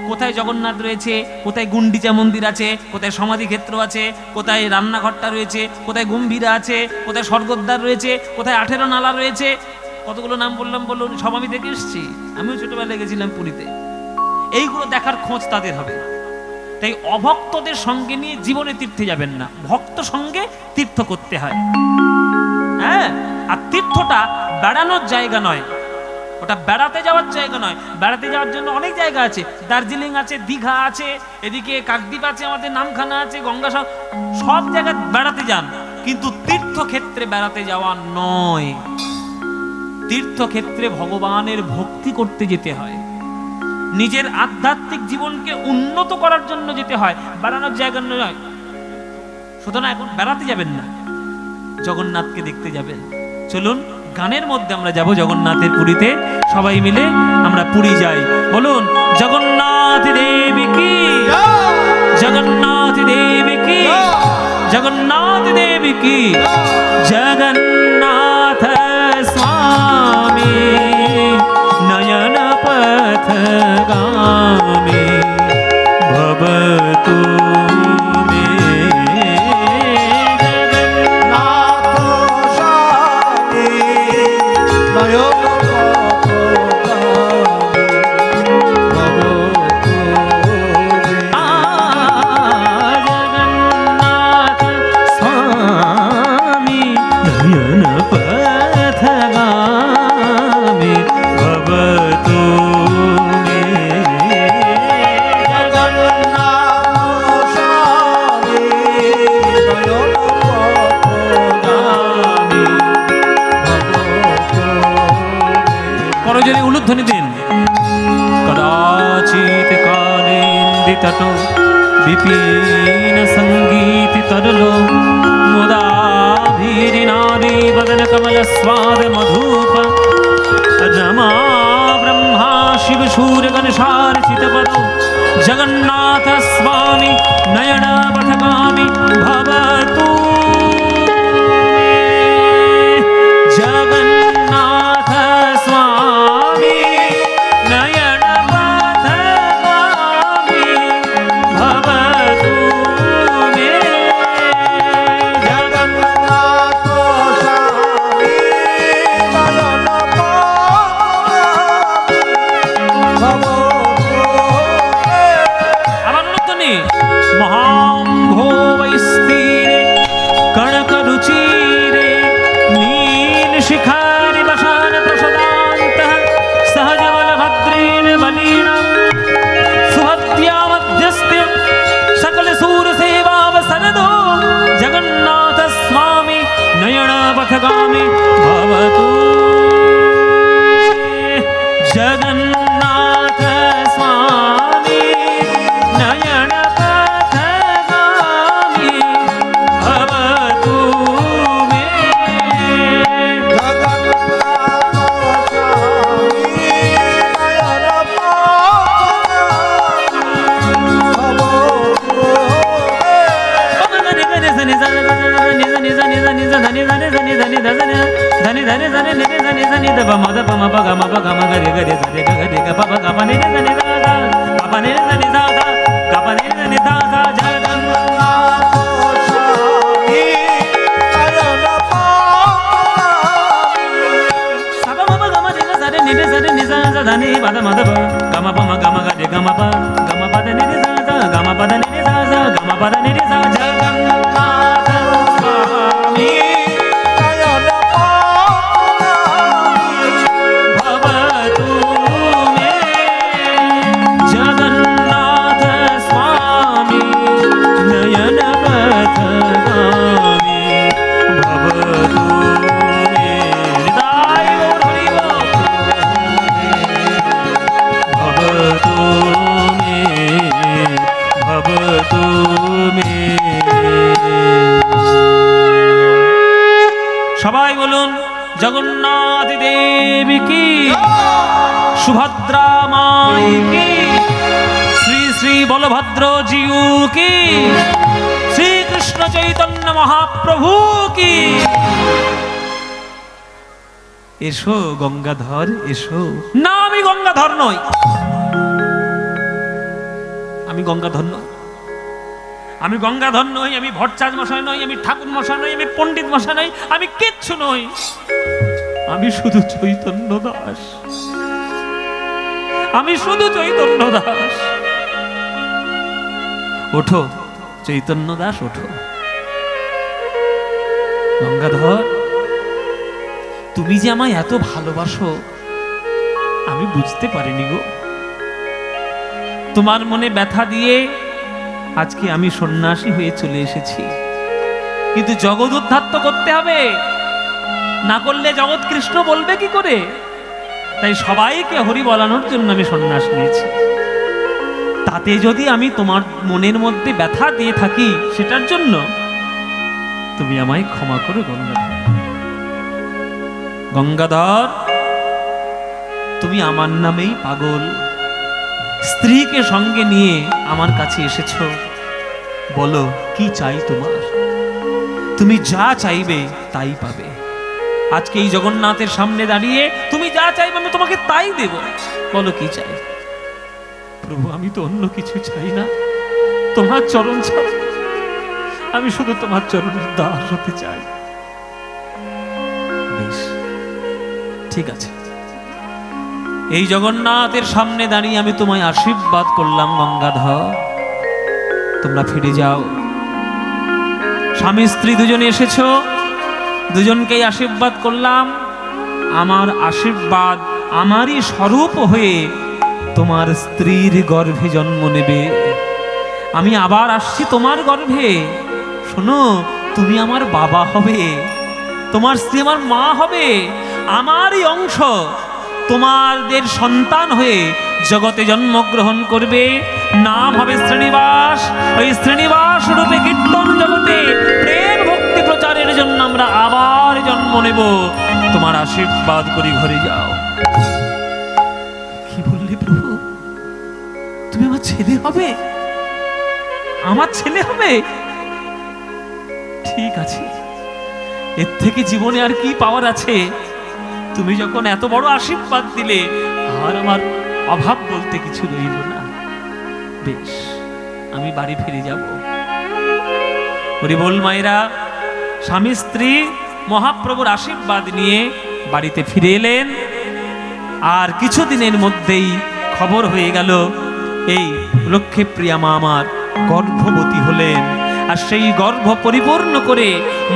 কোথায় জগন্নাথ রয়েছে, কোথায় গুন্ডিচা মন্দির আছে, কোথায় সমাধি ক্ষেত্র আছে, কোথায় রান্নাঘরটা রয়েছে, কোথায় গম্ভীরা আছে, কোথায় স্বর্গদ্বার রয়েছে, কোথায় 18 নালা রয়েছে, কতগুলো নাম বললাম বলুন, সব আমি দেখে এসেছি। আমিও ছোটবেলায় গেছিলাম পুরীতে। এইগুলো দেখার খোঁজ তাদের হবে। তাই অভক্তদের সঙ্গে নিয়ে জীবনে তীর্থে যাবেন না, ভক্ত সঙ্গে তীর্থ করতে হয়। হ্যাঁ, আর তীর্থটা বেড়ানোর জায়গা নয়, ওটা বেড়াতে যাওয়ার জায়গা নয়। বেড়াতে যাওয়ার জন্য অনেক জায়গা আছে, দার্জিলিং আছে, দীঘা আছে, এদিকে কাকদ্বীপ আছে, আমাদের নামখানা আছে, গঙ্গা, সব জায়গায় বেড়াতে যান, কিন্তু তীর্থক্ষেত্রে বেড়াতে যাওয়া নয়। তীর্থক্ষেত্রে ভগবানের ভক্তি করতে যেতে হয়, নিজের আধ্যাত্মিক জীবনকে উন্নত করার জন্য যেতে হয়, বেড়ানোর জায়গা নয়। সুতরাং এখন বেড়াতে যাবেন না, জগন্নাথকে দেখতে যাবেন। চলুন গানের মধ্যে আমরা যাব জগন্নাথের পুরীতে, সবাই মিলে আমরা পুরী যাই। বলুন জগন্নাথ দেবী কি, জগন্নাথ দেবী কি, জগন্নাথ দেবী কি, জগন্নাথ স্বামী নয়ন পথগামী ভবতু ধ্বনি দিন। কদাচিৎ কালেন্দিতটো বিপিন সঙ্গীতি তরলো মুদাভিরিনারী বদন কমল স্বাদ মধুপ রমা ব্রহ্মা শিব সূর্য গণেশার চিতপদ জগন্নাথ স্বামী নয়ন পথগামী ভবতু জগন্নাথ স্বামী নয়ন পথগামী ভবতু মে জগন্নাথ স্বামী নয়ন মহাম্ভো বৈস্তিরে ধারে ধারে নিরে জানি জানি দা মা দা মা পা গা মা পা গা মা গা রে গা রে জানি গা রে গা পা পা গা পা নিরে জানি দা দা গা পা নিরে জানি দা দা গা পা নিরে জানি দা দা ধানি বাদা মাদা বা গামা পা মা গামা গা রে গামা পা দা নিরে দা দা গামা পা দা নিরে দা দা গামা পা দা নিরে দা জগন্নাথ স্বামী ভবতু মে জগন্নাথ স্বামী নয়ন পথগামী ভবতু মে হৃদয় হরি ভবতু মে। সবাই বলুন জগন্নাথ দেবী কি, সুভদ্রা মাই কি, শ্রী শ্রী বলভদ্র জিউ কি, শ্রীকৃষ্ণ চৈতন্য মহাপ্রভু কি। এসো গঙ্গাধর এসো। না, আমি গঙ্গাধর নই, আমি গঙ্গাধর নই, আমি গঙ্গাধর নই, আমি ভট্টাচার্য মশাই নই, আমি ঠাকুর মশাই নই, আমি পণ্ডিত মশাই নই, আমি কিচ্ছু নই, আমি শুধু চৈতন্য দাস, আমি শুধু চৈতন্য দাস। ওঠো চৈতন্য দাস ওঠো। গঙ্গাধর, তুমি যে আমায় এত ভালোবাসো আমি বুঝতে পারিনি গো। তোমার মনে ব্যথা দিয়ে আজকে আমি সন্ন্যাসী হয়ে চলে এসেছি, কিন্তু জগৎ উদ্ধার তো করতে হবে, না করলে জগৎ কৃষ্ণ বলবে কি করে? তাই সবাইকে হরি বলানোর জন্য আমি সন্ন্যাস নিয়েছি। তাতে যদি আমি তোমার মনের মধ্যে ব্যথা দিয়ে থাকি সেটার জন্য তুমি আমায় ক্ষমা করো গঙ্গাধর। গঙ্গাধর, তুমি আমার নামেই পাগল, স্ত্রীকে সঙ্গে নিয়ে আমার কাছে এসেছো। বলো কি চাই তোমার? তুমি যা চাইবে তাই পাবে। আজকে এই জগন্নাথের সামনে দাঁড়িয়ে তুমি যা চাইবে আমি তোমাকে তাই দেব। বলো কি চাই? প্রভু, আমি তো অন্য কিছু চাই না, তোমার চরণ ছাড়া আমি শুধু তোমার চরণের দাস হতে চাই। বেশ, ঠিক আছে, এই জগন্নাথের সামনে দাঁড়িয়ে আমি তোমায় আশীর্বাদ করলাম গঙ্গাধর, তোমরা ফিরে যাও। স্বামী স্ত্রী দুজনে এসেছো, দুজনকেই আশীর্বাদ করলাম। আমার আশীর্বাদ আমারই স্বরূপ হয়ে তোমার স্ত্রীর গর্ভে জন্ম নেবে। আমি আবার আসছি তোমার গর্ভে। শোনো, তুমি আমার বাবা হবে, তোমার স্ত্রী আমার মা হবে, আমারই অংশ তোমাদের সন্তান হয়ে জগতে জন্মগ্রহণ করবে। নাম হবে শ্রীনিবাস। ওই শ্রীনিবাস রূপে কীর্তন জগতে প্রেম ভক্তি প্রচারের জন্য আমরা আবার জন্ম নেব। তোমার আশীর্বাদ করি, ঘরে যাও। কি বললি প্রভু? তুমি আমার ছেলে হবে? আমার ছেলে হবে? ঠিক আছে, এর থেকে জীবনে আর কি পাওয়ার আছে? তুমি যখন এত বড় আশীর্বাদ দিলে, আর আমার অভাব বলতে কিছু রইল না। বেশ, আমি বাড়ি ফিরে যাব। হরি বল মায়েরা। স্বামী স্ত্রী মহাপ্রভুর আশীর্বাদ নিয়ে বাড়িতে ফিরে এলেন। আর কিছুদিনের মধ্যেই খবর হয়ে গেল এই লক্ষ্মীপ্রিয়া মা আমার গর্ভবতী হলেন। আর সেই গর্ভ পরিপূর্ণ করে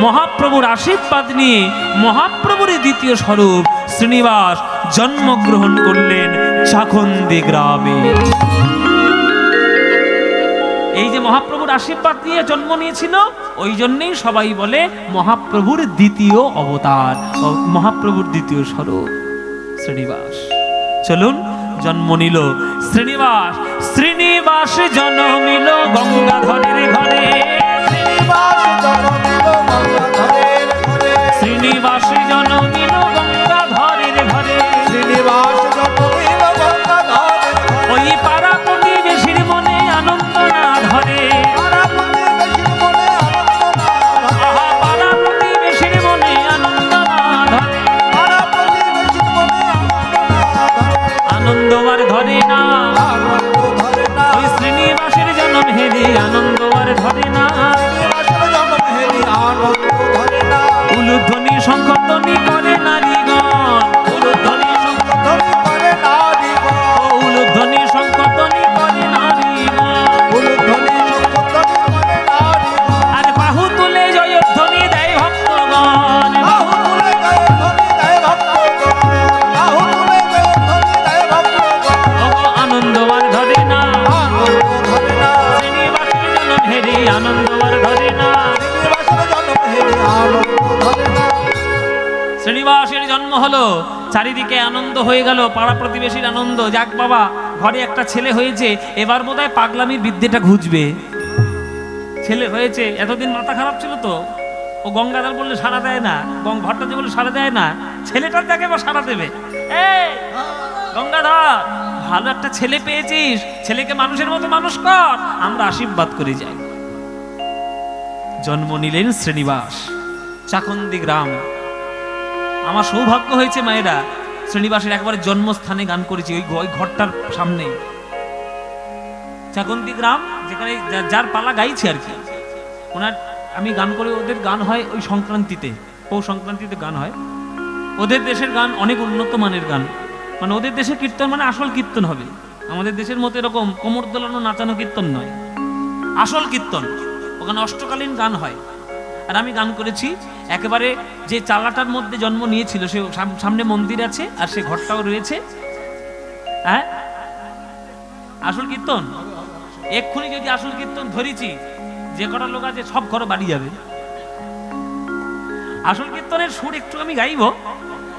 মহাপ্রভুর আশীর্বাদ নিয়ে মহাপ্রভুর দ্বিতীয় স্বরূপ শ্রীনিবাস জন্মগ্রহণ করলেন চাকন্দি গ্রামে। এই যে মহাপ্রভুর আশীর্বাদ নিয়ে জন্ম নিয়েছিল, ওই জন্যই সবাই বলে মহাপ্রভুর দ্বিতীয় অবতার, মহাপ্রভুর দ্বিতীয় স্বরূপ শ্রীনিবাস। চলুন, জন্ম নিল শ্রীনিবাস। শ্রীনিবাস জন্মিল গঙ্গাধরের ঘরে, শ্রীনিবাস জন্মিল গঙ্গাধরের ঘরে, ওই পাড়া প্রতিবেশীর মনে আনন্দ না ধরে, পাড়া প্রতিবেশীর মনে আনন্দ না ধরে। জন্ম হলো, চারিদিকে আনন্দ হয়ে গেল, পাড়া প্রতিবেশীর আনন্দ, যাক বাবা ঘরে একটা ছেলে হয়েছে, এবার বোধহয় পাগলামির বিদ্যেটা ঘুচবে। ছেলে হয়েছে, এতদিন মাথা খারাপ ছিল তো, ও গঙ্গাধর বললে সাড়া দেয় না, ভট্টাচার্য বললে সাড়া দেয় না, ছেলেটার দেখে বা সাড়া দেবে। এই গঙ্গাধর, ভালো একটা ছেলে পেয়েছিস, ছেলেকে মানুষের মতো মানুষ কর, আমরা আশীর্বাদ করে যাই। জন্ম নিলেন শ্রীনিবাস, চাকন্দি গ্রাম। আমার সৌভাগ্য হয়েছে মায়েরা, শ্রীনিবাসের একবারে জন্মস্থানে গান করেছি, ওই ঘরটার সামনে চাকন্দি গ্রাম, যেখানে যার পালা গাইছি আর কি। ওনার আমি গান করে, ওদের গান হয় ওই সংক্রান্তিতে, পৌষ সংক্রান্তিতে গান হয়। ওদের দেশের গান অনেক উন্নত মানের গান, মানে ওদের দেশের কীর্তন মানে আসল কীর্তন হবে, আমাদের দেশের মতো এরকম কোমর দোলানো নাচানো কীর্তন নয়, আসল কীর্তন। ওখানে অষ্টকালীন গান হয়। আর আমি গান করেছি একেবারে যে চালাটার মধ্যে জন্ম নিয়েছিল, সে সামনে মন্দির আছে আর সে ঘরটাও রয়েছে। হ্যাঁ, আসল কীর্তন। এক্ষুনি যদি আসল কীর্তন ধরেছি, যে কটা লোক আছে সব ঘরে বাড়ি যাবে। আসল কীর্তনের সুর একটু আমি গাইব,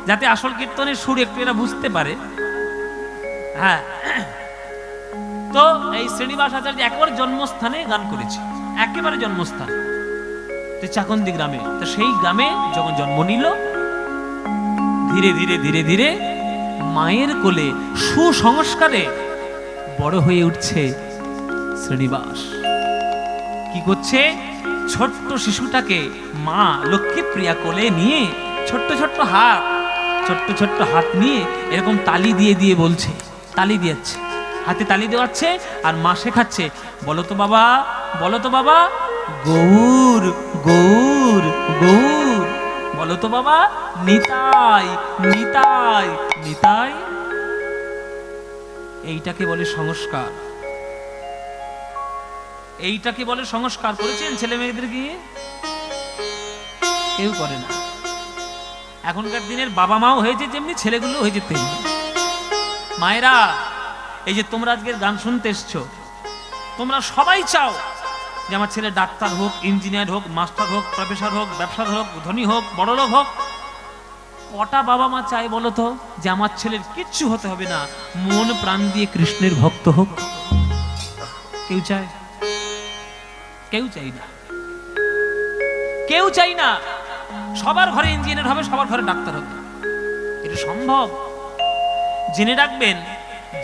যাতে আসল কীর্তনের সুর একটু এরা বুঝতে পারে। হ্যাঁ, তো এই শ্রীনিবাস আচার্য একেবারে জন্মস্থানে গান করেছে, একেবারে জন্মস্থান চাকন্দি গ্রামে। তো সেই গ্রামে যখন জন্ম নিল, ধীরে ধীরে ধীরে ধীরে মায়ের কোলে সুসংস্কারে বড় হয়ে উঠছে শ্রীনিবাস। কি করছে? ছোট্ট শিশুটাকে মা লক্ষ্মীপ্রিয়া কোলে নিয়ে ছোট্ট ছোট্ট হাত নিয়ে এরকম তালি দিয়ে দিয়ে বলছে, তালি দিয়েছে, হাতে তালি দেওয়াচ্ছে, আর মা শেখাচ্ছে, বলো তো বাবা, বলো তো বাবা, গৌর গৌর গৌর, বলো তো বাবা, নিতাই নিতাই নিতাই। এইটাকে বলে সংস্কার, এইটাকে বলে সংস্কার। করেছেন ছেলে মেয়েদের গিয়ে? কেউ করে না। এখনকার দিনের বাবা মাও হয়েছে যেমনি, ছেলেগুলো হয়েছে তেমনি। মায়েরা, এই যে তোমরা আজকের গান শুনতে এসছো, তোমরা সবাই চাও যে আমার ছেলে ডাক্তার হোক, ইঞ্জিনিয়ার হোক, মাস্টার হোক, প্রফেসর হোক, ব্যবসাদার হোক, ধনী হোক, বড়লোক হোক। কটা বাবা মা চাই বলো তো যে আমার ছেলের কিচ্ছু হতে হবে না, মন প্রাণ দিয়ে কৃষ্ণের ভক্ত হোক? কেউ চায়? কেউ চাই না, কেউ চাই না। সবার ঘরে ইঞ্জিনিয়ার হবে, সবার ঘরে ডাক্তার হবে, এটা সম্ভব? জেনে রাখবেন,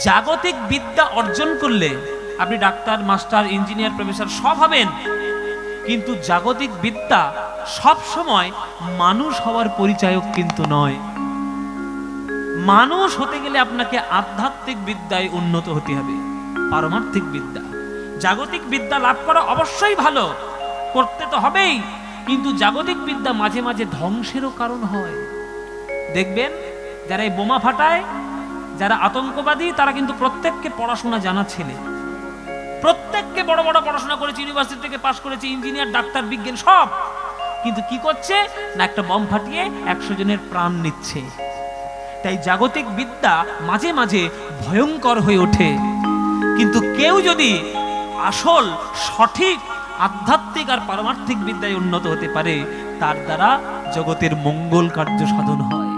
জাগতিক বিদ্যা অর্জন করলে আপনি ডাক্তার, মাস্টার, ইঞ্জিনিয়ার, প্রফেসর সব হবেন, কিন্তু জাগতিক বিদ্যা সব সময় মানুষ হওয়ার পরিচায়ক কিন্তু নয়। মানুষ হতে গেলে আপনাকে আধ্যাত্মিক বিদ্যায় উন্নত হতে হবে, পারমার্থিক বিদ্যা। জাগতিক বিদ্যা লাভ করা অবশ্যই ভালো, করতে তো হবেই, কিন্তু জাগতিক বিদ্যা মাঝে মাঝে ধ্বংসেরও কারণ হয়। দেখবেন যারা এই বোমা ফাটায়, যারা আতঙ্কবাদী, তারা কিন্তু প্রত্যেককে পড়াশোনা জানা ছেলে, প্রত্যেককে বড় বড় পড়াশোনা করেছে, ইউনিভার্সিটি থেকে পাশ করেছে, ইঞ্জিনিয়ার, ডাক্তার, বিজ্ঞান সব, কিন্তু কি করছে না, একটা বম ফাটিয়ে 100 জনের প্রাণ নিচ্ছে। তাই জাগতিক বিদ্যা মাঝে মাঝে ভয়ঙ্কর হয়ে ওঠে, কিন্তু কেউ যদি আসল সঠিক আধ্যাত্মিক আর পারমার্থিক বিদ্যায় উন্নত হতে পারে, তার দ্বারা জগতের মঙ্গল কার্য সাধন হয়।